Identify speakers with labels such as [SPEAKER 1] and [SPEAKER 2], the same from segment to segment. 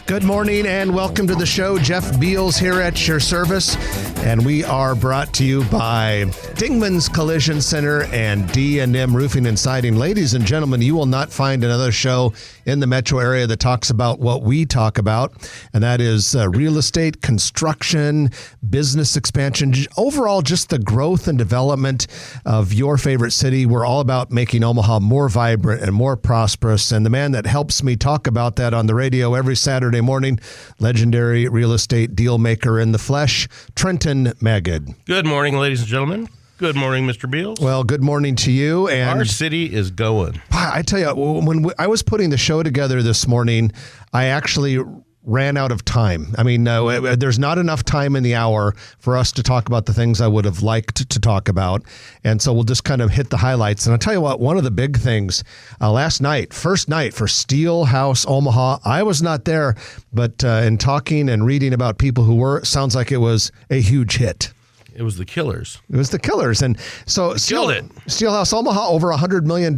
[SPEAKER 1] Good morning and welcome to the show. Jeff Beals here at your service. And we are brought to you by Dingman's Collision Center and D&M Roofing and Siding. Ladies and gentlemen, you will not find another show in the metro area that talks about what we talk about, and that is real estate, construction, business expansion, overall just the growth and development of your favorite city. We're all about making Omaha more vibrant and more prosperous, and the man that helps me talk about that on the radio every Saturday morning, legendary real estate deal maker in the flesh, Trenton Magid.
[SPEAKER 2] Good morning, ladies and gentlemen. Good morning, Mr. Beals.
[SPEAKER 1] Well, good morning to you. And
[SPEAKER 2] our city is going.
[SPEAKER 1] I tell you, when I was putting the show together this morning, I actually ran out of time. I mean, there's not enough time in the hour for us to talk about the things I would have liked to talk about. And so we'll just kind of hit the highlights. And I'll tell you what, one of the big things last night, first night for Steel House Omaha, I was not there, but in talking and reading about people who were, sounds like it was a huge hit.
[SPEAKER 2] It was the Killers.
[SPEAKER 1] It was the Killers. And so Steelhouse Omaha, over $100 million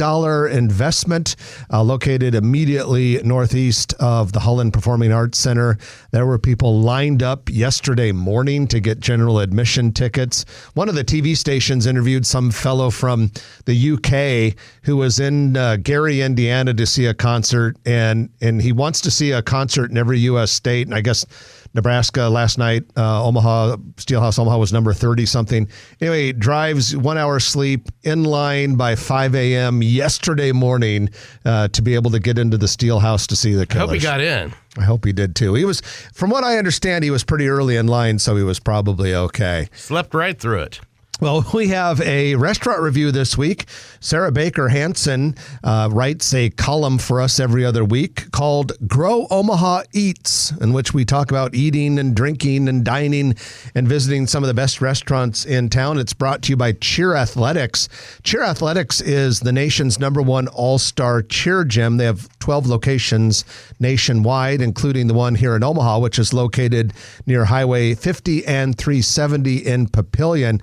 [SPEAKER 1] investment located immediately northeast of the Hullen Performing Arts Center. There were people lined up yesterday morning to get general admission tickets. One of the TV stations interviewed some fellow from the UK who was in Gary, Indiana to see a concert, and he wants to see a concert in every U.S. state. And I guess Nebraska last night, Omaha, Steelhouse Omaha was number 30-something. Anyway, drives 1 hour sleep, in line by 5 a.m. yesterday morning to be able to get into the Steelhouse to see the Killers.
[SPEAKER 2] I hope he got in.
[SPEAKER 1] I hope he did too. He was, from what I understand, he was pretty early in line, so he was probably okay.
[SPEAKER 2] Slept right through it.
[SPEAKER 1] Well, we have a restaurant review this week. Sarah Baker Hansen writes a column for us every other week called Grow Omaha Eats, in which we talk about eating and drinking and dining and visiting some of the best restaurants in town. It's brought to you by Cheer Athletics. Cheer Athletics is the nation's #1 all-star cheer gym. They have 12 locations nationwide, including the one here in Omaha, which is located near Highway 50 and 370 in Papillion.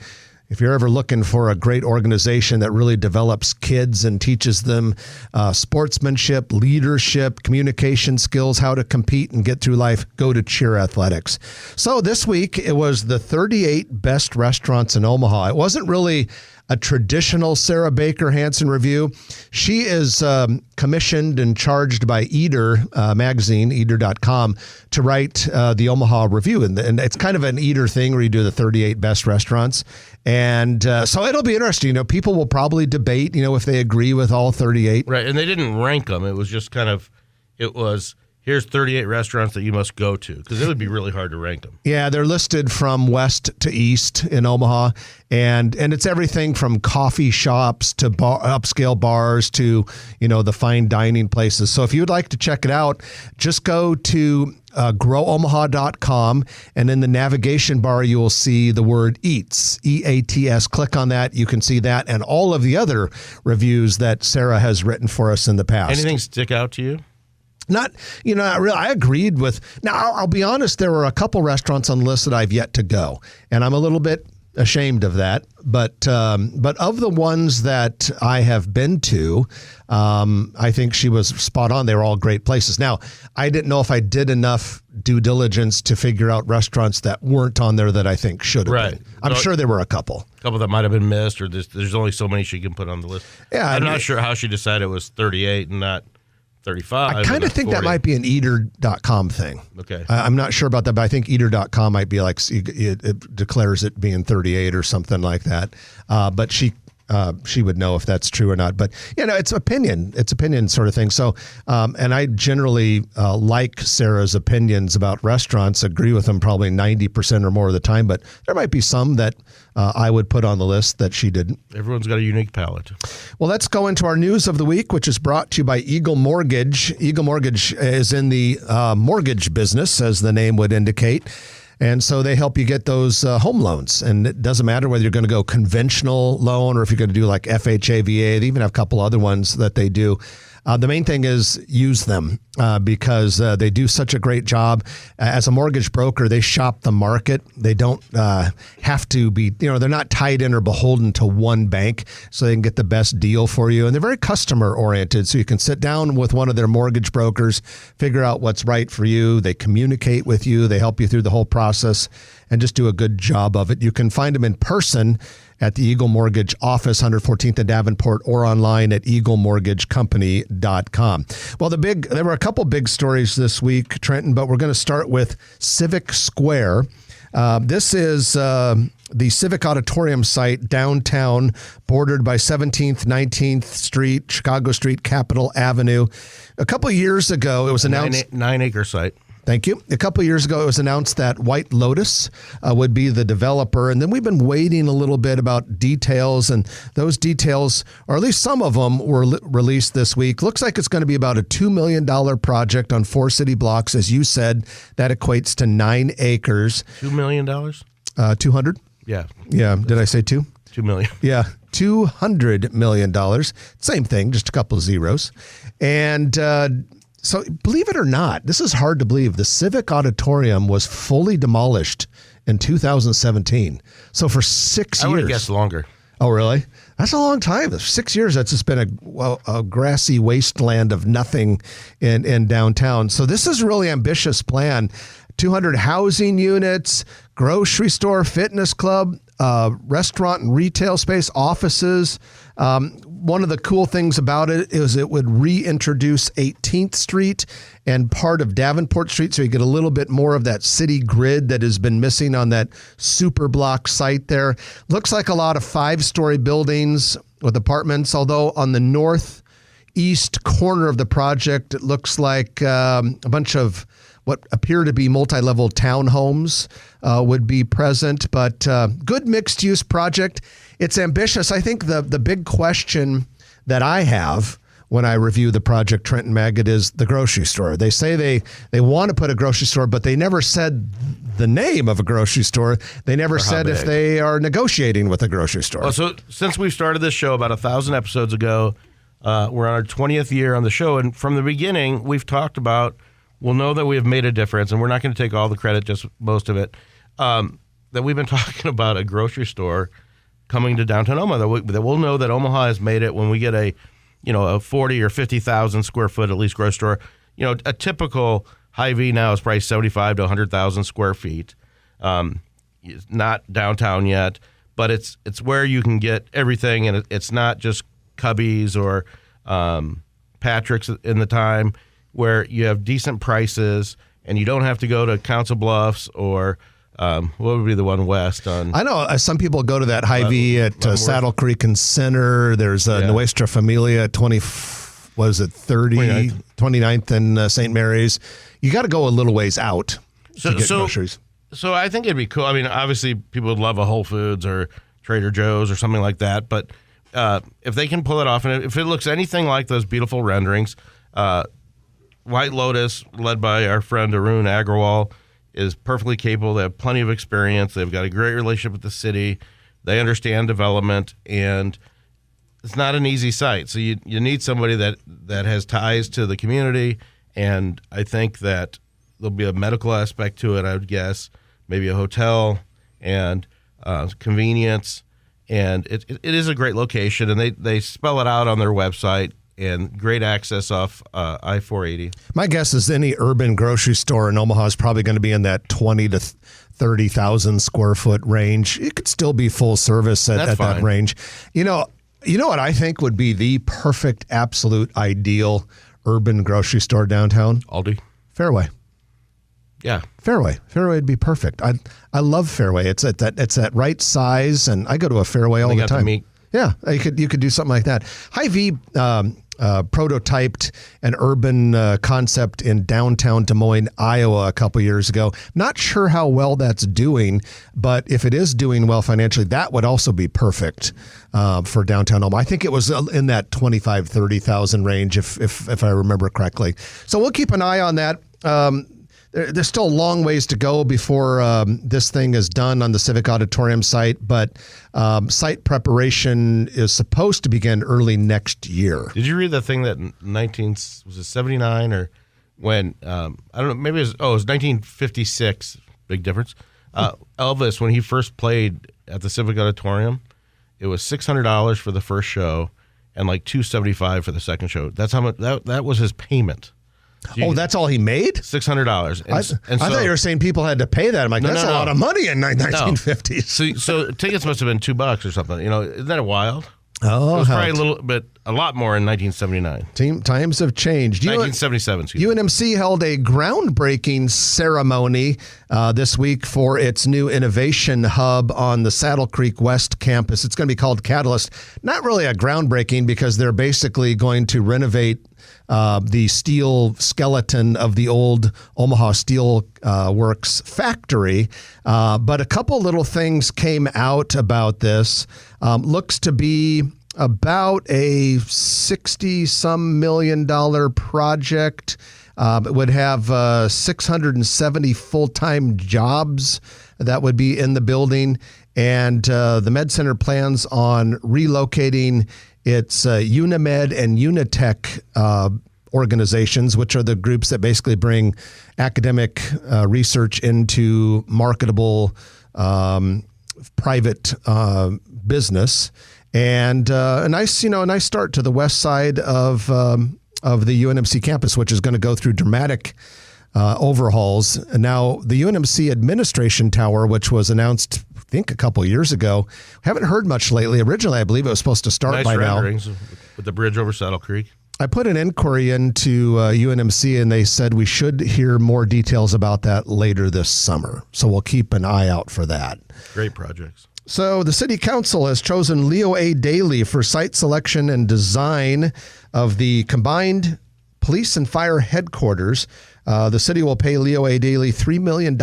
[SPEAKER 1] If you're ever looking for a great organization that really develops kids and teaches them sportsmanship, leadership, communication skills, how to compete and get through life, go to Cheer Athletics. So this week, it was the 38 best restaurants in Omaha. It wasn't really a traditional Sarah Baker Hansen review. She is commissioned and charged by Eater magazine, eater.com, to write the Omaha review. And it's kind of an Eater thing where you do the 38 best restaurants. And so it'll be interesting. You know, people will probably debate, you know, if they agree with all 38.
[SPEAKER 2] Right. And they didn't rank them. It was just kind of, here's 38 restaurants that you must go to, because it would be really hard to rank them.
[SPEAKER 1] Yeah, they're listed from west to east in Omaha, and it's everything from coffee shops to upscale bars to, you know, the fine dining places. So if you'd like to check it out, just go to growomaha.com, and in the navigation bar, you will see the word EATS, E-A-T-S. Click on that. You can see that and all of the other reviews that Sarah has written for us in the past.
[SPEAKER 2] Anything stick out to you?
[SPEAKER 1] Not really. I agreed with. Now, I'll be honest. There were a couple restaurants on the list that I've yet to go, and I'm a little bit ashamed of that. But of the ones that I have been to, I think she was spot on. They were all great places. Now, I didn't know if I did enough due diligence to figure out restaurants that weren't on there that I think should have been. I'm sure there were a couple.
[SPEAKER 2] A couple that might have been missed, or there's only so many she can put on the list.
[SPEAKER 1] Yeah,
[SPEAKER 2] I'm not sure how she decided it was 38 and not 35.
[SPEAKER 1] I kind of think
[SPEAKER 2] 40.
[SPEAKER 1] that might be an eater.com thing.
[SPEAKER 2] Okay.
[SPEAKER 1] I'm not sure about that, but I think eater.com might be like, it declares it being 38 or something like that. But she would know if that's true or not. But, you know, it's opinion sort of thing. So, and I generally like Sarah's opinions about restaurants, agree with them probably 90% or more of the time, but there might be some that I would put on the list that she didn't.
[SPEAKER 2] Everyone's got a unique palate.
[SPEAKER 1] Well, let's go into our news of the week, which is brought to you by Eagle Mortgage. Eagle Mortgage is in the mortgage business, as the name would indicate. And so they help you get those home loans. And it doesn't matter whether you're going to go conventional loan or if you're going to do like FHA, VA. They even have a couple other ones that they do. The main thing is use them because they do such a great job. As a mortgage broker, they shop the market. They don't have to be, they're not tied in or beholden to one bank, so they can get the best deal for you. And they're very customer oriented, so you can sit down with one of their mortgage brokers, figure out what's right for you. They communicate with you. They help you through the whole process and just do a good job of it. You can find them in person at the Eagle Mortgage office, 114th and Davenport, or online at eaglemortgagecompany.com. Well, there were a couple big stories this week, Trenton, but we're going to start with Civic Square. This is the Civic Auditorium site downtown, bordered by 17th, 19th Street, Chicago Street, Capitol Avenue. A couple of years ago, it was announced...
[SPEAKER 2] 9-acre site.
[SPEAKER 1] Thank you. A couple of years ago, it was announced that White Lotus would be the developer. And then we've been waiting a little bit about details. And those details, or at least some of them, were released this week. Looks like it's going to be about a $2 million project on 4 city blocks. As you said, that equates to 9 acres.
[SPEAKER 2] $2 million?
[SPEAKER 1] 200?
[SPEAKER 2] Yeah.
[SPEAKER 1] Yeah. Did I say 2?
[SPEAKER 2] 2 million.
[SPEAKER 1] Yeah. $200 million. Same thing, just a couple of zeros. And... so believe it or not, this is hard to believe. The Civic Auditorium was fully demolished in 2017. So for 6 years.
[SPEAKER 2] I would guess longer.
[SPEAKER 1] Oh, really? That's a long time. 6 years, that's just been a grassy wasteland of nothing in downtown. So this is a really ambitious plan. 200 housing units, grocery store, fitness club, restaurant and retail space, offices. One of the cool things about it is it would reintroduce 18th Street and part of Davenport Street, so you get a little bit more of that city grid that has been missing on that super block site there. Looks like a lot of 5-story buildings with apartments, although on the northeast corner of the project, it looks like a bunch of what appear to be multi-level townhomes would be present, but good mixed-use project. It's ambitious. I think the big question that I have when I review the project, Trenton Maggot, is the grocery store. They say they want to put a grocery store, but they never said the name of a grocery store. They never said if they are negotiating with a grocery store.
[SPEAKER 2] Well, so since we started this show about 1,000 episodes ago, we're on our 20th year on the show, and from the beginning, we've talked about, we'll know that we have made a difference, and we're not going to take all the credit, just most of it, that we've been talking about a grocery store coming to downtown Omaha, that we'll know that Omaha has made it when we get a 40 or 50,000 square foot at least grocery store. A typical Hy-Vee now is probably 75 to 100,000 square feet. It's not downtown yet, but it's where you can get everything, and it's not just Cubbies or Patrick's in the time, where you have decent prices and you don't have to go to Council Bluffs or what would be the one west on? I
[SPEAKER 1] know some people go to that Hy-Vee at Saddle Creek and Center. There's Nuestra Familia at 29th and St. Mary's. You got to go a little ways out to get groceries.
[SPEAKER 2] So I think it'd be cool. I mean, obviously people would love a Whole Foods or Trader Joe's or something like that. But if they can pull it off, and if it looks anything like those beautiful renderings, White Lotus, led by our friend Arun Agrawal, is perfectly capable. They have plenty of experience. They've got a great relationship with the city. They understand development, and it's not an easy site. So you need somebody that has ties to the community, and I think that there'll be a medical aspect to it, I would guess, maybe a hotel and convenience. And it is a great location, and they spell it out on their website. And great access off I-480.
[SPEAKER 1] My guess is any urban grocery store in Omaha is probably going to be in that 20 to 30,000 square foot range. It could still be full service at that range. You know what I think would be the perfect, absolute, ideal urban grocery store downtown?
[SPEAKER 2] Aldi.
[SPEAKER 1] Fairway.
[SPEAKER 2] Yeah.
[SPEAKER 1] Fairway would be perfect. I love Fairway. It's that right size, and I go to a Fairway all the time. Yeah, you could do something like that. Hy-Vee prototyped an urban concept in downtown Des Moines, Iowa, a couple years ago. Not sure how well that's doing, but if it is doing well financially, that would also be perfect for downtown Omaha. I think it was in that 25,000, 30,000 range, if I remember correctly. So we'll keep an eye on that. there's still a long ways to go before this thing is done on the Civic Auditorium site, but site preparation is supposed to begin early next year.
[SPEAKER 2] Did you read the thing that was it 79 or when, I don't know, maybe it was 1956, big difference. Elvis, when he first played at the Civic Auditorium, it was $600 for the first show and like $275 for the second show. That's how much that was his payment.
[SPEAKER 1] That's all he made?
[SPEAKER 2] $600.
[SPEAKER 1] I thought you were saying people had to pay that. I'm like, that's a lot of money in 1950s.
[SPEAKER 2] So tickets must have been $2 or something. Isn't that wild?
[SPEAKER 1] Oh,
[SPEAKER 2] it was probably a lot more in 1979.
[SPEAKER 1] Times have changed.
[SPEAKER 2] 1977.
[SPEAKER 1] UNMC held a groundbreaking ceremony this week for its new innovation hub on the Saddle Creek West campus. It's going to be called Catalyst. Not really a groundbreaking because they're basically going to renovate the steel skeleton of the old Omaha Steel Works factory. But a couple little things came out about this. Looks to be about a $60-some million project. It would have 670 full-time jobs that would be in the building. And the Med Center plans on relocating its Unimed and Unitech organizations, which are the groups that basically bring academic research into marketable private business. And a nice start to the west side of the UNMC campus, which is going to go through dramatic overhauls. And now the UNMC administration tower, which was announced, I think, a couple years ago, haven't heard much lately. Originally, I believe it was supposed to start by now.
[SPEAKER 2] Nice renderings with the bridge over Saddle Creek.
[SPEAKER 1] I put an inquiry into UNMC, and they said we should hear more details about that later this summer. So we'll keep an eye out for that.
[SPEAKER 2] Great projects.
[SPEAKER 1] So the City Council has chosen Leo A. Daly for site selection and design of the combined police and fire headquarters. The city will pay Leo A. Daly $3 million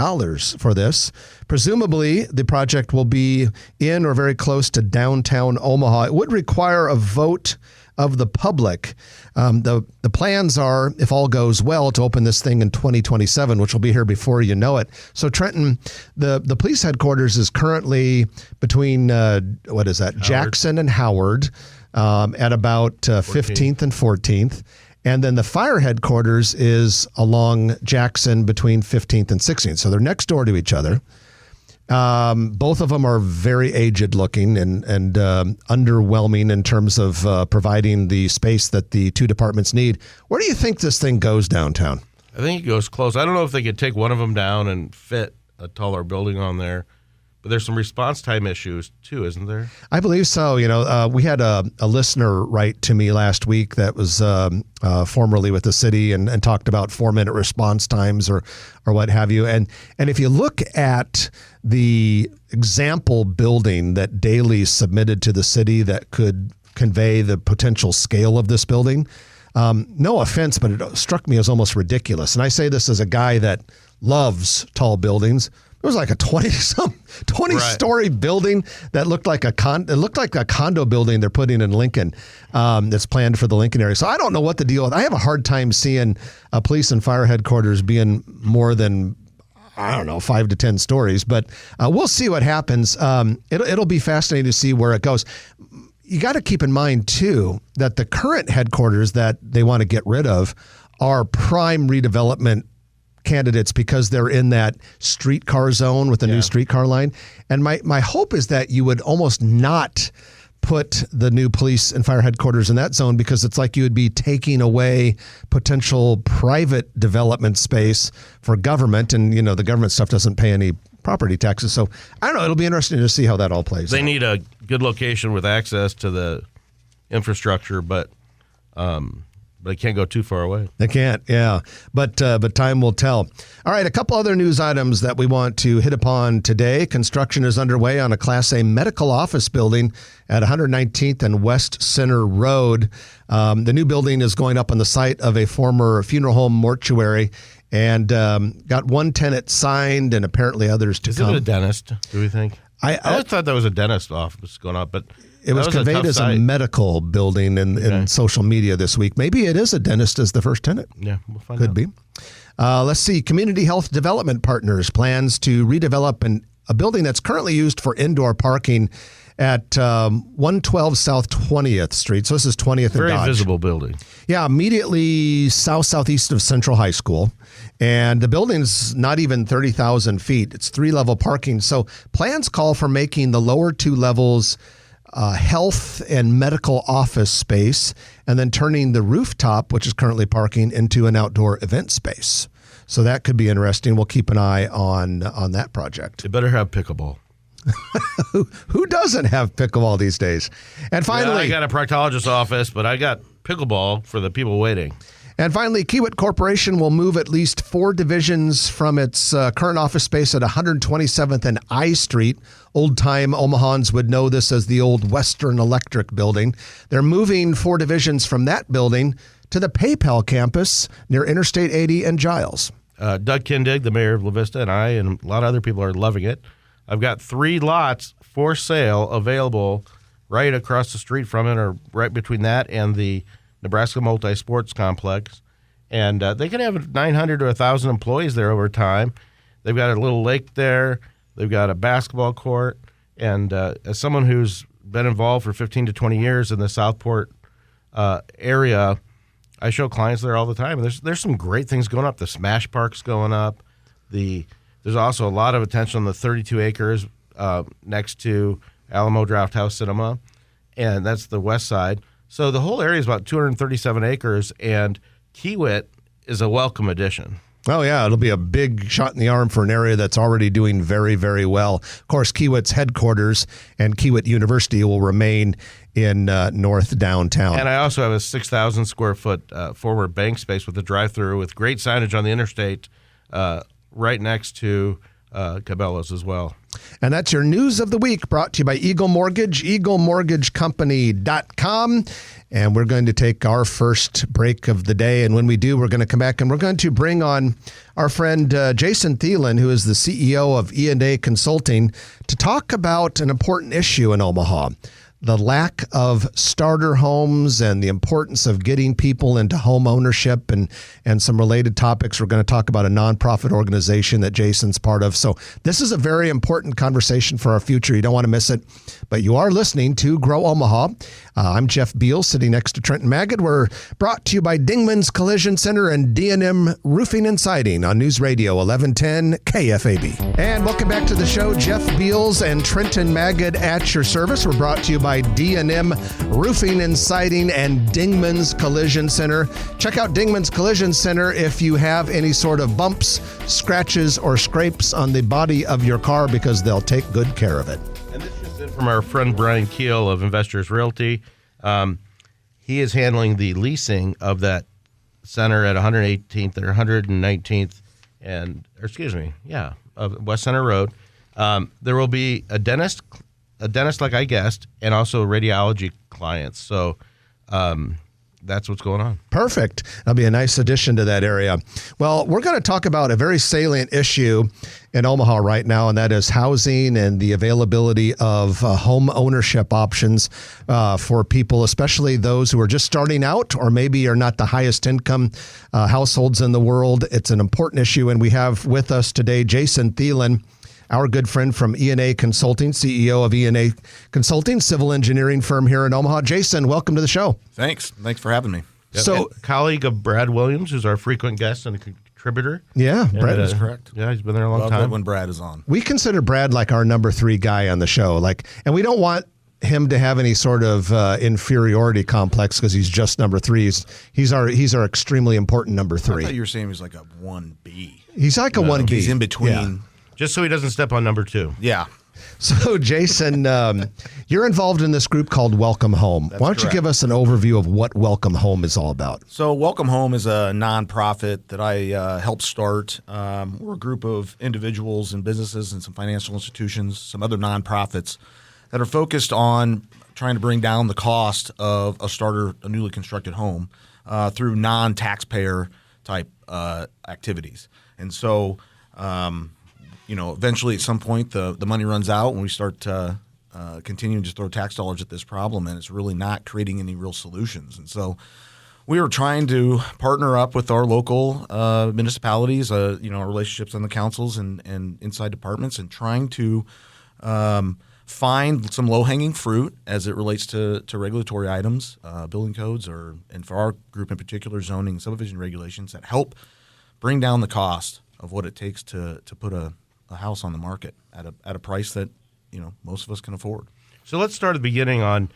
[SPEAKER 1] for this. Presumably, the project will be in or very close to downtown Omaha. It would require a vote of the public. The plans are, if all goes well, to open this thing in 2027, which will be here before you know it. So Trenton, the police headquarters is currently between, Jackson and Howard at about 15th and 14th. And then the fire headquarters is along Jackson between 15th and 16th. So they're next door to each other. Both of them are very aged looking and underwhelming in terms of providing the space that the two departments need. Where do you think this thing goes downtown?
[SPEAKER 2] I think it goes close. I don't know if they could take one of them down and fit a taller building on there. But there's some response time issues, too, isn't there? I
[SPEAKER 1] believe so. We had a listener write to me last week that was formerly with the city and talked about 4-minute response times or what have you. And if you look at the example building that Daly submitted to the city that could convey the potential scale of this building, no offense, but it struck me as almost ridiculous. And I say this as a guy that loves tall buildings. It was like a 20-story building that looked like a condo building they're putting in Lincoln that's planned for the Lincoln area. So I don't know what the deal is. I have a hard time seeing a police and fire headquarters being more than, 5 to 10 stories. But we'll see what happens. It'll be fascinating to see where it goes. You got to keep in mind, too, that the current headquarters that they want to get rid of are prime redevelopment candidates because they're in that streetcar zone with the new streetcar line. And my hope is that you would almost not put the new police and fire headquarters in that zone because it's like you would be taking away potential private development space for government. And, the government stuff doesn't pay any property taxes. So I don't know. It'll be interesting to see how that all plays out.
[SPEAKER 2] They need a good location with access to the infrastructure, but they can't go too far away.
[SPEAKER 1] They can't, yeah. But time will tell. All right, a couple other news items that we want to hit upon today. Construction is underway on a Class A medical office building at 119th and West Center Road. The new building is going up on the site of a former funeral home mortuary and got one tenant signed and apparently others to come.
[SPEAKER 2] Is it a dentist, do we think? I always thought that was a dentist office going up, but
[SPEAKER 1] it was conveyed as a medical building in social media this week. Maybe it is a dentist as the first tenant.
[SPEAKER 2] Yeah, we'll find out.
[SPEAKER 1] Could be. Let's see. Community Health Development Partners plans to redevelop a building that's currently used for indoor parking at 112 South 20th Street. So this is 20th and
[SPEAKER 2] Very
[SPEAKER 1] Dodge.
[SPEAKER 2] visible building.
[SPEAKER 1] Yeah, immediately southeast of Central High School. And the building's not even 30,000 feet. It's 3-level parking. So plans call for making the lower 2 levels health and medical office space, and then turning the rooftop, which is currently parking, into an outdoor event space. So that could be interesting. We'll keep an eye on that project.
[SPEAKER 2] It better have pickleball.
[SPEAKER 1] Who doesn't have pickleball these days? And finally,
[SPEAKER 2] I got a proctologist's office, but I got pickleball for the people waiting.
[SPEAKER 1] And finally, Kiewit Corporation will move at least 4 divisions from its current office space at 127th and I Street. Old-time Omahans would know this as the old Western Electric building. They're moving 4 divisions from that building to the PayPal campus near Interstate 80 and Giles.
[SPEAKER 2] Doug Kindig, the mayor of La Vista, and I, and a lot of other people are loving it. I've got 3 lots for sale available right across the street from it, or right between that and the Nebraska Multi-Sports Complex. And they can have 900 to 1,000 employees there over time. They've got a little lake there. They've got a basketball court. And as someone who's been involved for 15 to 20 years in the Southport area, I show clients there all the time. And there's some great things going up. The Smash Park's going up. There's also a lot of attention on the 32 acres next to Alamo Draft House Cinema, and that's the west side. So the whole area is about 237 acres, and Kiewit is a welcome addition.
[SPEAKER 1] Oh, yeah. It'll be a big shot in the arm for an area that's already doing very, very well. Of course, Kiewit's headquarters and Kiewit University will remain in North Downtown.
[SPEAKER 2] And I also have a 6,000 square foot former bank space with a drive-through with great signage on the interstate right next to Cabela's as well.
[SPEAKER 1] And that's your news of the week, brought to you by Eagle Mortgage, eaglemortgagecompany.com. And we're going to take our first break of the day. And when we do, we're going to come back and we're going to bring on our friend Jason Thiellen, who is the CEO of E&A Consulting, to talk about an important issue in Omaha. The lack of starter homes and the importance of getting people into home ownership and some related topics. We're going to talk about a nonprofit organization that Jason's part of. So this is a very important conversation for our future. You don't want to miss it. But you are listening to Grow Omaha. I'm Jeff Beal, sitting next to Trenton Magid. We're brought to you by Dingman's Collision Center and D&M Roofing and Siding on News Radio 1110 KFAB. And welcome back to the show. Jeff Beals and Trenton Magid at your service. We're brought to you by D&M Roofing and Siding and Dingman's Collision Center. Check out Dingman's Collision Center if you have any sort of bumps, scratches, or scrapes on the body of your car, because they'll take good care of it.
[SPEAKER 2] And this is it from our friend Brian Keel of Investors Realty. He is handling the leasing of that center at 118th or 119th of West Center Road. There will be a dentist like I guessed, and also radiology clients. So that's what's going on.
[SPEAKER 1] Perfect. That'll be a nice addition to that area. Well, we're going to talk about a very salient issue in Omaha right now, and that is housing and the availability of home ownership options for people, especially those who are just starting out or maybe are not the highest income households in the world. It's an important issue, and we have with us today Jason Thiellen, our good friend from E&A Consulting, CEO of E&A Consulting, civil engineering firm here in Omaha. Jason, welcome to the show.
[SPEAKER 3] Thanks for having me.
[SPEAKER 2] Yep.
[SPEAKER 1] So,
[SPEAKER 2] and colleague of Brad Williams, who's our frequent guest and a contributor.
[SPEAKER 1] Yeah, Brad
[SPEAKER 3] is correct.
[SPEAKER 2] Yeah, he's been there a long
[SPEAKER 3] Love
[SPEAKER 2] time.
[SPEAKER 3] it when Brad is on.
[SPEAKER 1] We consider Brad like our number 3 guy on the show. And we don't want him to have any sort of inferiority complex because he's just number 3. He's our extremely important number 3.
[SPEAKER 3] I thought you were saying he was like a 1B.
[SPEAKER 1] He's like a 1B.
[SPEAKER 3] He's in between.
[SPEAKER 1] Yeah.
[SPEAKER 2] Just so he doesn't step on number 2.
[SPEAKER 3] Yeah.
[SPEAKER 1] So, Jason, you're involved in this group called Welcome Home. Why don't you
[SPEAKER 3] correct.
[SPEAKER 1] give us an overview of what Welcome Home is all about?
[SPEAKER 3] So Welcome Home is a nonprofit that I helped start. We're a group of individuals and businesses and some financial institutions, some other nonprofits that are focused on trying to bring down the cost of a newly constructed home through non-taxpayer type activities. And so eventually at some point the money runs out when we start continuing to throw tax dollars at this problem, and it's really not creating any real solutions. And so We were trying to partner up with our local municipalities, our relationships on the councils and inside departments, and trying to find some low-hanging fruit as it relates to regulatory items, building codes, and for our group in particular, zoning and subdivision regulations that help bring down the cost of what it takes to put a house on the market at a price that most of us can afford.
[SPEAKER 2] So let's start at the beginning on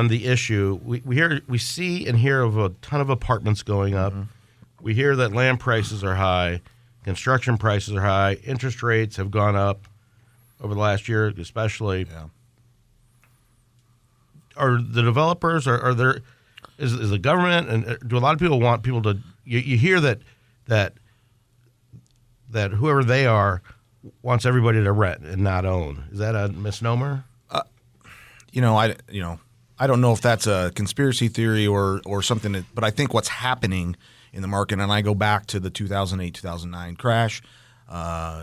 [SPEAKER 2] the issue. We see and hear of a ton of apartments going up. Mm-hmm. We hear that land prices are high, construction prices are high, interest rates have gone up over the last year, especially.
[SPEAKER 3] Yeah.
[SPEAKER 2] Are the developers are there? Is the government, and do a lot of people want people to? You hear that whoever they are wants everybody to rent and not own. Is that a misnomer?
[SPEAKER 3] I don't know if that's a conspiracy theory or something, but I think what's happening in the market, and I go back to the 2008-2009 crash,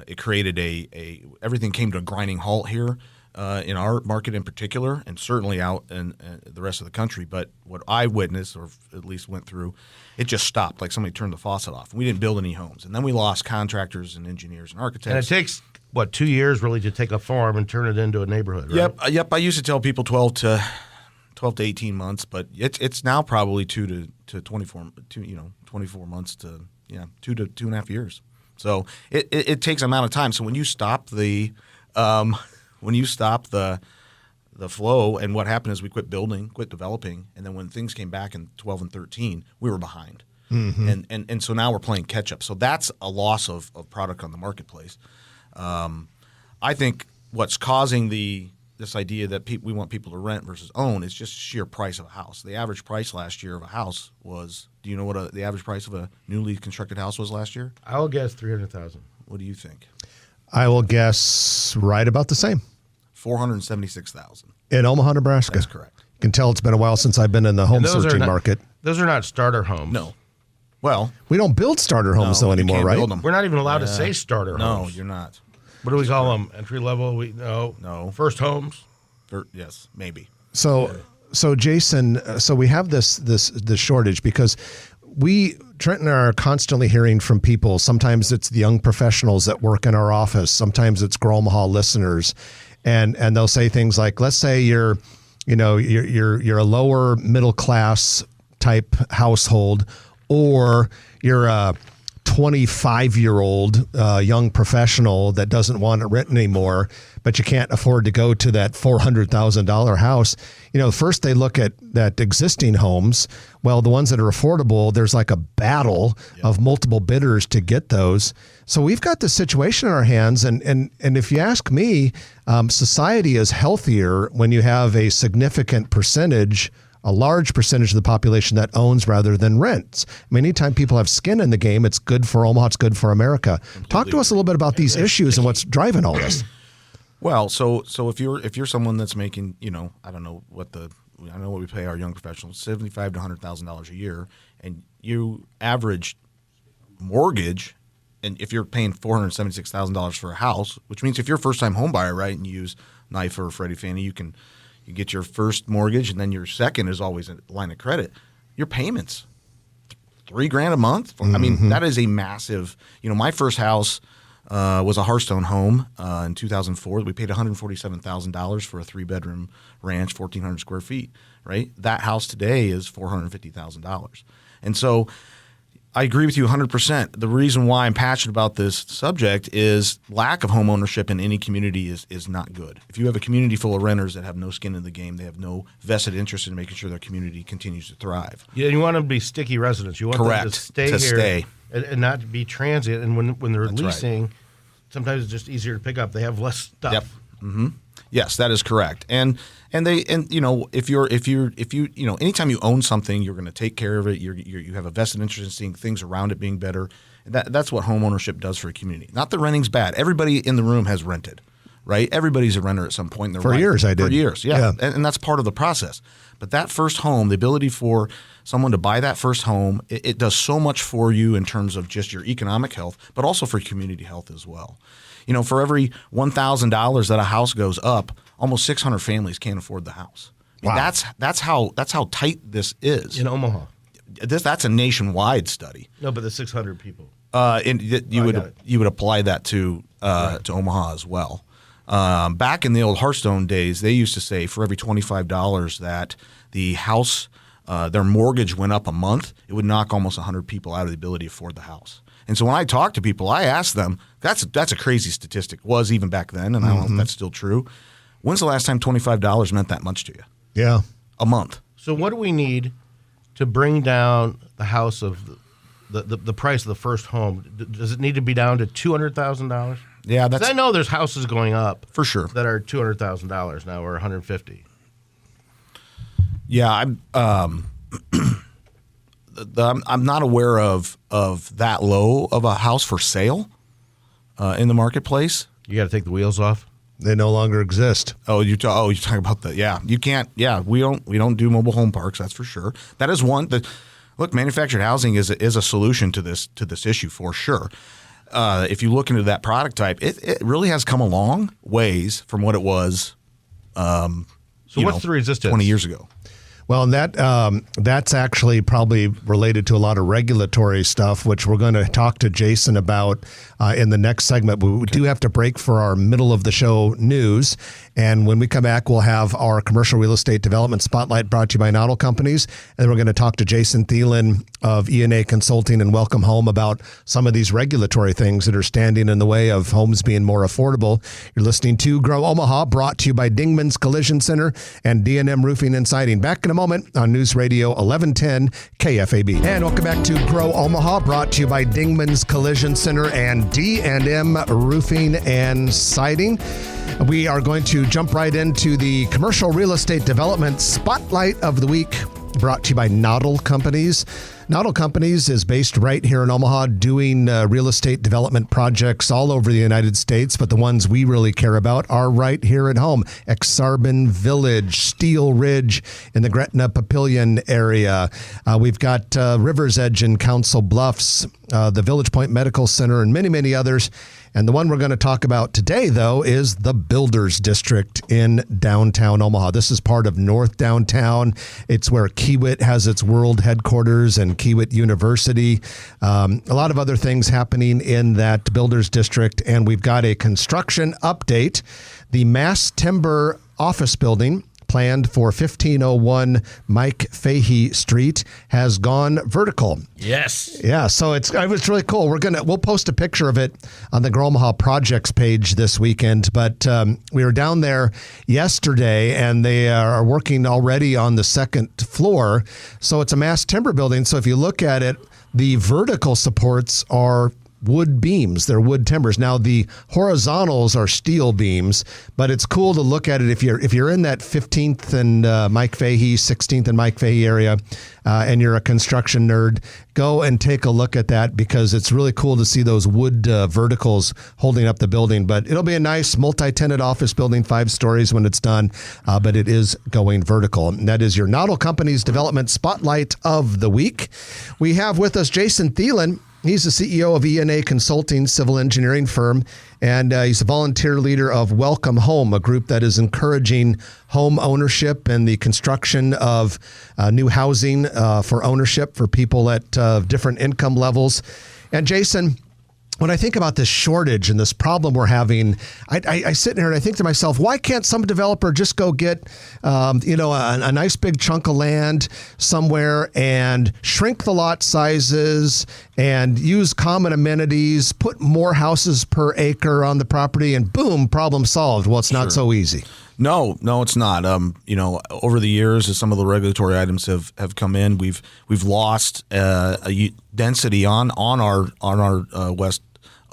[SPEAKER 3] it created everything came to a grinding halt here in our market in particular, and certainly out in the rest of the country. But what I witnessed, or at least went through, it just stopped, like somebody turned the faucet off. We didn't build any homes, and then we lost contractors and engineers and architects.
[SPEAKER 2] And it takes 2 years really to take a farm and turn it into a neighborhood, right?
[SPEAKER 3] Yep. I used to tell people 12 to 18 months, but it's now probably 2 to 24 months to 2 to 2.5 years. So it takes an amount of time. So when you stop the flow, and what happened is we quit building, quit developing, and then when things came back in 12 and 13, we were behind. Mm-hmm. And so now we're playing catch up. So that's a loss of product on the marketplace. I think what's causing this idea that we want people to rent versus own is just sheer price of a house. The average price last year of a house was, do you know what the average price of a newly constructed house was last year?
[SPEAKER 2] I will guess $300,000.
[SPEAKER 3] What do you think?
[SPEAKER 1] I will guess right about the same.
[SPEAKER 3] $476,000.
[SPEAKER 1] In Omaha, Nebraska.
[SPEAKER 3] That's correct.
[SPEAKER 1] You can tell it's been a while since I've been in the home searching market.
[SPEAKER 2] Those are not starter homes.
[SPEAKER 3] No. Well,
[SPEAKER 1] we don't build starter homes though anymore, right?
[SPEAKER 2] We're not even allowed to say starter homes.
[SPEAKER 3] No, you're not.
[SPEAKER 2] What do we call them? Entry level? No. First homes?
[SPEAKER 3] Yes, maybe.
[SPEAKER 1] So Jason, we have this shortage because Trent and I are constantly hearing from people. Sometimes it's the young professionals that work in our office. Sometimes it's Grow Omaha listeners, and they'll say things like, let's say you're a lower middle class type household, or you're a 25-year-old young professional that doesn't want to rent anymore, but you can't afford to go to that $400,000 house. First they look at existing homes. Well, the ones that are affordable, there's like a battle of multiple bidders to get those. So we've got this situation in our hands, and if you ask me, society is healthier when you have a significant percentage, a large percentage of the population that owns rather than rents. I mean, anytime people have skin in the game, it's good for Omaha, it's good for America. Completely. Talk to us a little bit about these issues and what's driving all this.
[SPEAKER 3] Well, so if you're someone that's making, I know what we pay our young professionals, $75,000 to $100,000 a year, and you average mortgage, and if you're paying $476,000 for a house, which means if you're a first-time home buyer, right, and you use NYFA or Freddie Fannie, you get your first mortgage, and then your second is always a line of credit. Your payments, $3,000 a month. Mm-hmm. I mean, that is a massive. My first house was a Hearthstone home in 2004. We paid $147,000 for a 3-bedroom ranch, 1,400 square feet. Right, that house today is $450,000, and so I agree with you 100%. The reason why I'm passionate about this subject is lack of home ownership in any community is not good. If you have a community full of renters that have no skin in the game, they have no vested interest in making sure their community continues to thrive.
[SPEAKER 2] Yeah, you want them to be sticky residents. You want
[SPEAKER 3] Correct.
[SPEAKER 2] them to stay here and not to be transient. And when they're leasing, sometimes it's just easier to pick up. They have less stuff.
[SPEAKER 3] Yep. Mm-hmm. Yes, that is correct. And if you anytime you own something, you're going to take care of it. You have a vested interest in seeing things around it being better. That's what home ownership does for a community. Not that renting's bad. Everybody in the room has rented, right? Everybody's a renter at some point in their life.
[SPEAKER 1] For years, I did.
[SPEAKER 3] For years, yeah. And that's part of the process. But that first home, the ability for someone to buy that first home, it does so much for you in terms of just your economic health, but also for community health as well. For every $1,000 that a house goes up, almost 600 families can't afford the house.
[SPEAKER 1] Wow.
[SPEAKER 3] That's how tight this is
[SPEAKER 2] in Omaha.
[SPEAKER 3] that's a nationwide study.
[SPEAKER 2] No, but the 600 people.
[SPEAKER 3] You would apply that to Omaha as well. Back in the old Hearthstone days, they used to say for every $25 that the house, their mortgage went up a month, it would knock almost 100 people out of the ability to afford the house. And so when I talk to people, I ask them, that's a crazy statistic, was even back then, and I don't know if that's still true. When's the last time $25 meant that much to you?
[SPEAKER 1] Yeah.
[SPEAKER 3] A month.
[SPEAKER 2] So what do we need to bring down the house of the price of the first home? Does it need to be down to $200,000?
[SPEAKER 3] Yeah, that's.
[SPEAKER 2] I know there's houses going up
[SPEAKER 3] for sure
[SPEAKER 2] that are $200,000 now or $150,000.
[SPEAKER 3] Yeah, I'm not aware of that low of a house for sale in the marketplace.
[SPEAKER 2] You got to take the wheels off.
[SPEAKER 1] They no longer exist.
[SPEAKER 3] You're talking about that. Yeah, you can't. Yeah, we don't do mobile home parks. That's for sure. That is one. Look, manufactured housing is a solution to this issue for sure. If you look into that product type, it really has come a long ways from what it was.
[SPEAKER 2] So what's the resistance?
[SPEAKER 3] 20 years ago.
[SPEAKER 1] Well, and that's actually probably related to a lot of regulatory stuff, which we're going to talk to Jason about in the next segment. But we do have to break for our middle of the show news. And when we come back, we'll have our commercial real estate development spotlight brought to you by Nodal Companies. And then we're going to talk to Jason Thiellen of E&A Consulting and Welcome Home about some of these regulatory things that are standing in the way of homes being more affordable. You're listening to Grow Omaha, brought to you by Dingman's Collision Center and D&M Roofing and Siding. Back in a moment on News Radio 1110 KFAB. And welcome back to Grow Omaha, brought to you by Dingman's Collision Center and D&M Roofing and Siding. We are going to jump right into the commercial real estate development spotlight of the week, brought to you by Nodal Companies. Nodal Companies is based right here in Omaha, doing real estate development projects all over the United States, but the ones we really care about are right here at home. Exarban Village, Steel Ridge in the Gretna Papillion area. We've got River's Edge in Council Bluffs, the Village Point Medical Center, and many, many others. And the one we're going to talk about today, though, is the Builders District in downtown Omaha. This is part of North Downtown. It's where Kiewit has its world headquarters and Kiewit University. A lot of other things happening in that Builders District. And we've got a construction update. The Mass Timber office building, planned for 1501 Mike Fahey Street, has gone vertical.
[SPEAKER 2] Yes.
[SPEAKER 1] Yeah, so it was really cool. We'll post a picture of it on the Grow Omaha Projects page this weekend. But we were down there yesterday, and they are working already on the second floor. So it's a mass timber building. So if you look at it, the vertical supports are wood beams. They're wood timbers. Now the horizontals are steel beams, but it's cool to look at it if you're in that 15th and Mike Fahey, 16th and Mike Fahey area, and you're a construction nerd, go and take a look at that, because it's really cool to see those wood verticals holding up the building. But it'll be a nice multi-tenant office building, 5 stories when it's done, but it is going vertical. And that is your Nodal Companies Development Spotlight of the Week. We have with us Jason Thiellen. He's the CEO of E&A Consulting, civil engineering firm, and he's a volunteer leader of Welcome Home, a group that is encouraging home ownership and the construction of new housing for ownership for people at different income levels. And Jason, when I think about this shortage and this problem we're having, I sit here and I think to myself, why can't some developer just go get, a nice big chunk of land somewhere and shrink the lot sizes and use common amenities, put more houses per acre on the property, and boom, problem solved? Well, it's not so easy.
[SPEAKER 3] No, it's not. Over the years, as some of the regulatory items have come in, we've lost a density on our West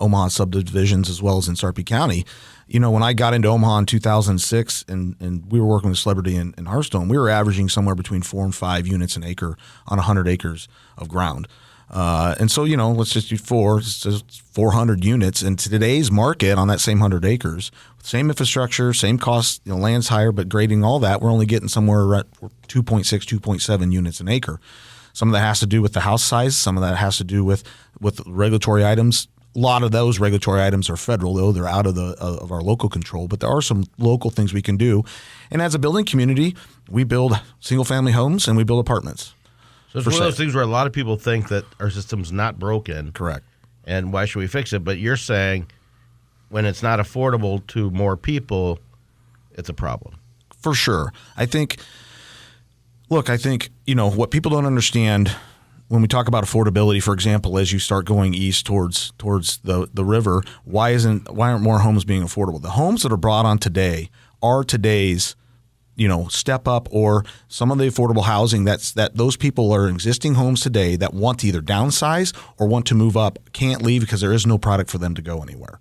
[SPEAKER 3] Omaha subdivisions as well as in Sarpy County. When I got into Omaha in 2006 and we were working with Celebrity in Hearthstone, we were averaging somewhere between 4 and 5 units an acre on 100 acres of ground. And so, let's just do 4, it's just 400 units. And today's market on that same 100 acres, same infrastructure, same cost, land's higher, but grading all that, we're only getting somewhere at 2.6, 2.7 units an acre. Some of that has to do with the house size. Some of that has to do with regulatory items. A lot of those regulatory items are federal, though. They're out of our local control, but there are some local things we can do. And as a building community, we build single-family homes and we build apartments.
[SPEAKER 2] So it's
[SPEAKER 3] for
[SPEAKER 2] one of those
[SPEAKER 3] sale.
[SPEAKER 2] things where a lot of people think that our system's not broken.
[SPEAKER 3] Correct.
[SPEAKER 2] And why should we fix it? But you're saying when it's not affordable to more people, it's a problem.
[SPEAKER 3] For sure. I think, what people don't understand when we talk about affordability, for example, as you start going east towards the river, why aren't more homes being affordable? The homes that are brought on today are today's step up, or some of the affordable housing that those people are in existing homes today that want to either downsize or want to move up, can't leave because there is no product for them to go anywhere.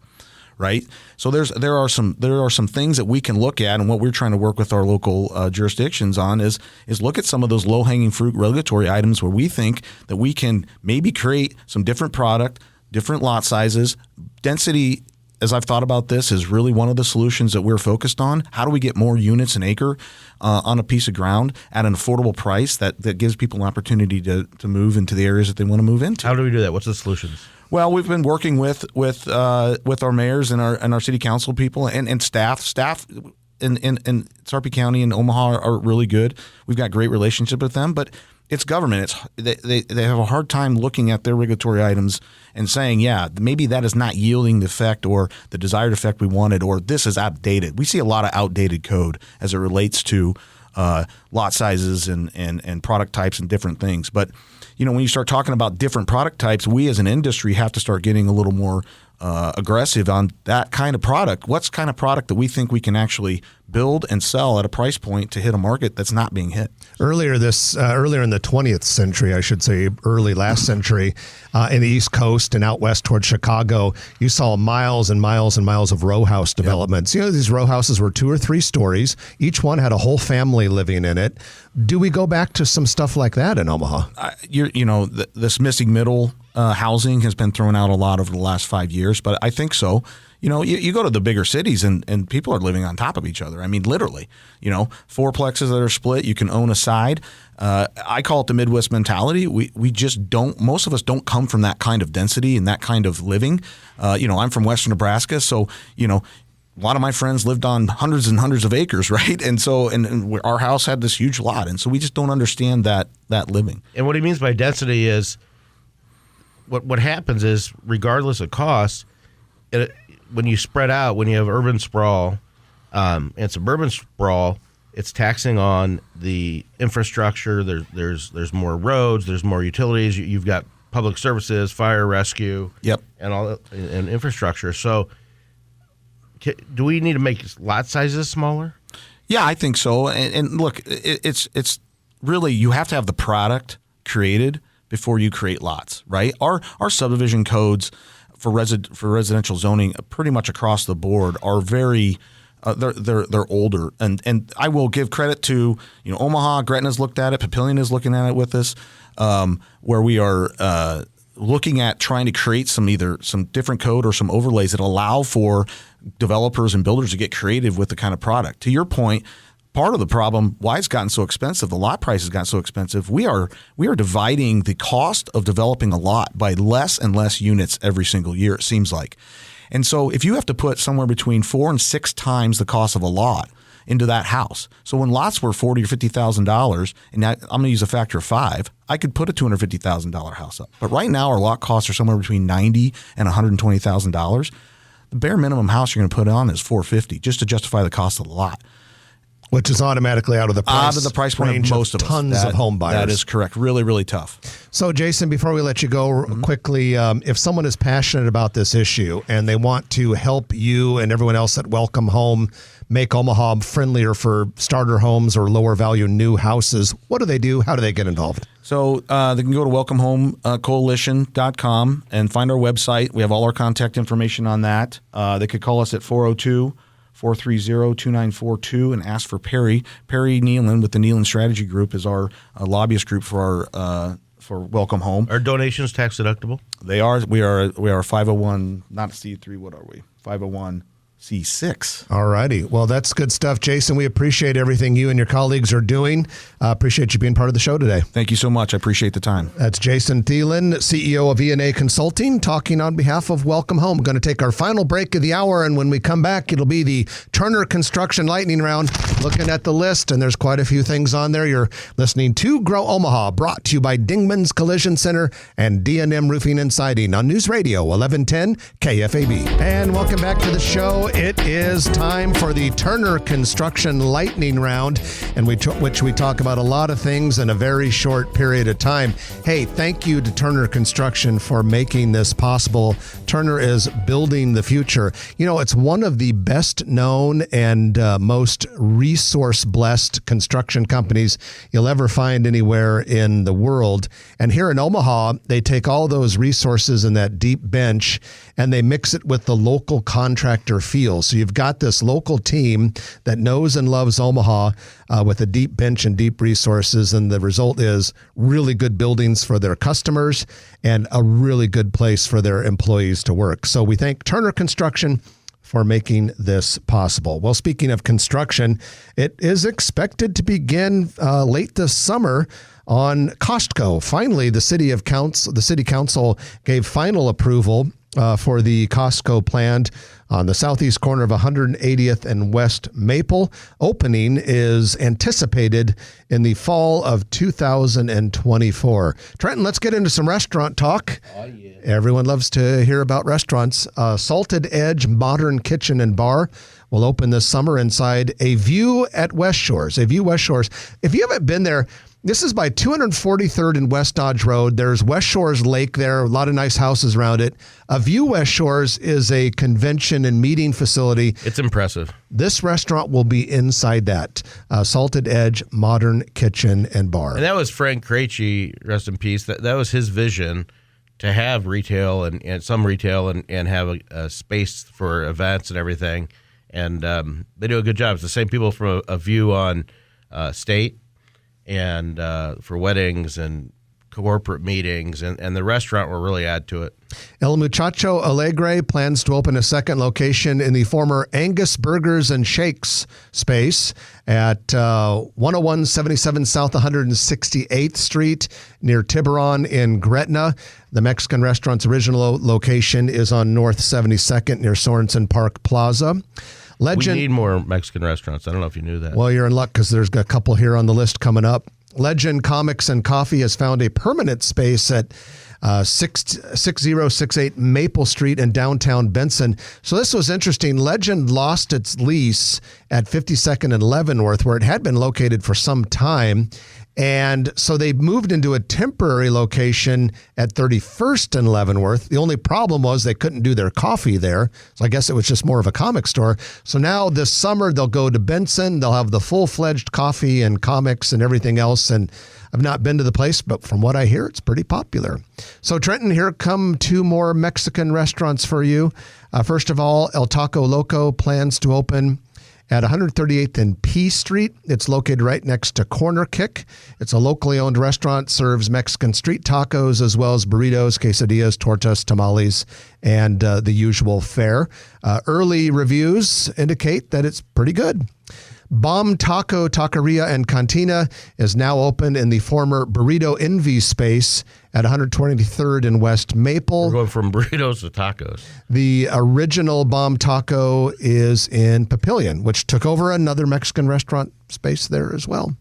[SPEAKER 3] Right. So there are some things that we can look at, and what we're trying to work with our local jurisdictions on is look at some of those low hanging fruit regulatory items where we think that we can maybe create some different product, different lot sizes, density. As I've thought about this, is really one of the solutions that we're focused on. How do we get more units an acre on a piece of ground at an affordable price that gives people an opportunity to move into the areas that they want to move into?
[SPEAKER 2] How do we do that? What's the solutions?
[SPEAKER 3] Well, we've been working with our mayors and our city council people and staff. Staff in Sarpy County and Omaha are really good. We've got great relationship with them, but it's government. They have a hard time looking at their regulatory items and saying, yeah, maybe that is not yielding the effect or the desired effect we wanted, or this is outdated. We see a lot of outdated code as it relates to lot sizes and product types and different things. But when you start talking about different product types, we as an industry have to start getting a little more aggressive on that kind of product. What's kind of product that we think we can actually build and sell at a price point to hit a market that's not being hit?
[SPEAKER 1] Earlier in the 20th century, I should say, early last century, in the East Coast and out west towards Chicago, you saw miles and miles and miles of row house developments. Yep. These row houses were 2 or 3 stories. Each one had a whole family living in it. Do we go back to some stuff like that in Omaha?
[SPEAKER 3] This missing middle housing has been thrown out a lot over the last 5 years, but I think so. You go to the bigger cities and people are living on top of each other. I mean, literally, fourplexes that are split, you can own a side. I call it the Midwest mentality. We just don't, most of us don't come from that kind of density and that kind of living. I'm from Western Nebraska, so, a lot of my friends lived on hundreds and hundreds of acres, right? And so, and our house had this huge lot. And so we just don't understand that living.
[SPEAKER 2] And what he means by density is what happens is, regardless of cost, when you spread out, when you have urban sprawl and suburban sprawl, it's taxing on the infrastructure. There's more roads, there's more utilities. You've got public services, fire, rescue,
[SPEAKER 3] yep,
[SPEAKER 2] and all and infrastructure. So, do we need to make lot sizes smaller?
[SPEAKER 3] Yeah, I think so. And look, it's really, you have to have the product created before you create lots, right? Our subdivision codes for residential zoning pretty much across the board are very they're older, and I will give credit to Omaha. Gretna's looked at it. Papillion is looking at it with us, where we are looking at trying to create some different code or some overlays that allow for developers and builders to get creative with the kind of product. To your point, part of the problem why it's gotten so expensive, the lot price has gotten so expensive, we are dividing the cost of developing a lot by less and less units every single year, it seems like. And so if you have to put somewhere between 4 and 6 times the cost of a lot into that house. So when lots were $40,000 or $50,000, and I'm going to use a factor of 5, I could put a $250,000 house up. But right now our lot costs are somewhere between $90,000 and $120,000. The bare minimum house you're going to put on is $450,000 just to justify the cost of the lot.
[SPEAKER 1] Which is automatically out of the price
[SPEAKER 3] point
[SPEAKER 1] range
[SPEAKER 3] of most of
[SPEAKER 1] tons
[SPEAKER 3] us.
[SPEAKER 1] of home buyers.
[SPEAKER 3] That is correct. Really, really tough.
[SPEAKER 1] So, Jason, before we let you go quickly, if someone is passionate about this issue and they want to help you and everyone else at Welcome Home make Omaha friendlier for starter homes or lower value new houses, what do they do? How do they get involved?
[SPEAKER 3] So they can go to welcomehomecoalition.com and find our website. We have all our contact information on that. They could call us at 402-430-2942 and ask for Perry. Perry Thiellen with the Thiellen Strategy Group is our lobbyist group for Welcome Home.
[SPEAKER 2] Are donations tax deductible?
[SPEAKER 3] They are. We are 501, not C3. What are we? 501. C6.
[SPEAKER 1] All righty. Well, that's good stuff, Jason. We appreciate everything you and your colleagues are doing. Appreciate you being part of the show today.
[SPEAKER 3] Thank you so much. I appreciate the time.
[SPEAKER 1] That's Jason Thiellen, CEO of E&A Consulting, talking on behalf of Welcome Home. We're going to take our final break of the hour, and when we come back, it'll be the Turner Construction Lightning Round. Looking at the list, and there's quite a few things on there. You're listening to Grow Omaha, brought to you by Dingman's Collision Center and D&M Roofing and Siding on News Radio 1110 KFAB. And welcome back to the show. It is time for the Turner Construction Lightning Round, and which we talk about a lot of things in a very short period of time. Hey, thank you to Turner Construction for making this possible. Turner is building the future. You know, it's one of the best known and most resource-blessed construction companies you'll ever find anywhere in the world. And here in Omaha, they take all those resources and that deep bench and they mix it with the local contractor feel. So you've got this local team that knows and loves Omaha with a deep bench and deep resources, and the result is really good buildings for their customers and a really good place for their employees to work. So we thank Turner Construction for making this possible. Well, speaking of construction, it is expected to begin late this summer on Costco. Finally, the city council gave final approval for the Costco plant on the southeast corner of 180th and West Maple. Opening is anticipated in the fall of 2024. Trenton, let's get into some restaurant talk. Oh, yeah. Everyone loves to hear about restaurants. Salted Edge Modern Kitchen and Bar will open this summer inside A View at West Shores. A View West Shores. If you haven't been there, this is by 243rd and West Dodge Road. There's West Shores Lake there, a lot of nice houses around it. A View West Shores is a convention and meeting facility.
[SPEAKER 2] It's impressive.
[SPEAKER 1] This restaurant will be inside that. Salted Edge Modern Kitchen and Bar.
[SPEAKER 2] And that was Frank Krejci, rest in peace. That was his vision, to have retail and some retail and have a space for events and everything. And they do a good job. It's the same people from a View on State and for weddings and corporate meetings, and the restaurant will really add to it.
[SPEAKER 1] El Muchacho Alegre plans to open a second location in the former Angus Burgers and Shakes space at 10177 South 168th Street near Tiburon in Gretna. The Mexican restaurant's original location is on North 72nd near Sorensen Park Plaza.
[SPEAKER 2] We need more Mexican restaurants. I don't know if you knew that.
[SPEAKER 1] Well, you're in luck because there's a couple here on the list coming up. Legend Comics and Coffee has found a permanent space at 6068 Maple Street in downtown Benson. So this was interesting. Legend lost its lease at 52nd and Leavenworth, where it had been located for some time. And so they moved into a temporary location at 31st and Leavenworth. The only problem was they couldn't do their coffee there. So I guess it was just more of a comic store. So now this summer they'll go to Benson. They'll have the full-fledged coffee and comics and everything else. And I've not been to the place, but from what I hear, it's pretty popular. So Trenton, here come two more Mexican restaurants for you. First of all, El Taco Loco plans to open at 138th and P Street. It's located right next to Corner Kick. It's a locally owned restaurant, serves Mexican street tacos as well as burritos, quesadillas, tortas, tamales, and the usual fare. Early reviews indicate that it's pretty good. Bomb Taco Taqueria and Cantina is now open in the former Burrito Envy space at 123rd and West Maple.
[SPEAKER 2] We're going from burritos to tacos.
[SPEAKER 1] The original Bomb Taco is in Papillion, which took over another Mexican restaurant space there as well.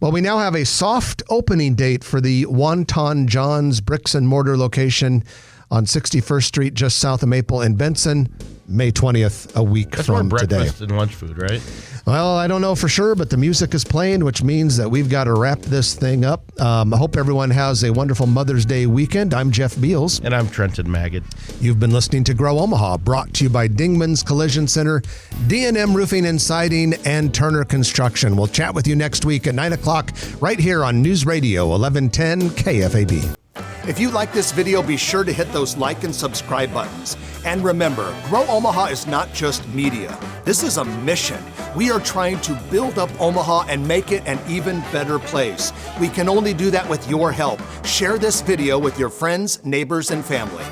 [SPEAKER 1] Well, we now have a soft opening date for the Wonton John's Bricks and Mortar location on 61st Street, just south of Maple in Benson, May 20th, a week
[SPEAKER 2] That's
[SPEAKER 1] from
[SPEAKER 2] more
[SPEAKER 1] today.
[SPEAKER 2] breakfast and lunch food, right?
[SPEAKER 1] Well, I don't know for sure, but the music is playing, which means that we've got to wrap this thing up. I hope everyone has a wonderful Mother's Day weekend. I'm Jeff Beals.
[SPEAKER 2] And I'm Trenton Magid.
[SPEAKER 1] You've been listening to Grow Omaha, brought to you by Dingman's Collision Center, D&M Roofing and Siding, and Turner Construction. We'll chat with you next week at 9 o'clock right here on News Radio 1110 KFAB. If you like this video, be sure to hit those like and subscribe buttons. And remember, Grow Omaha is not just media. This is a mission. We are trying to build up Omaha and make it an even better place. We can only do that with your help. Share this video with your friends, neighbors, and family.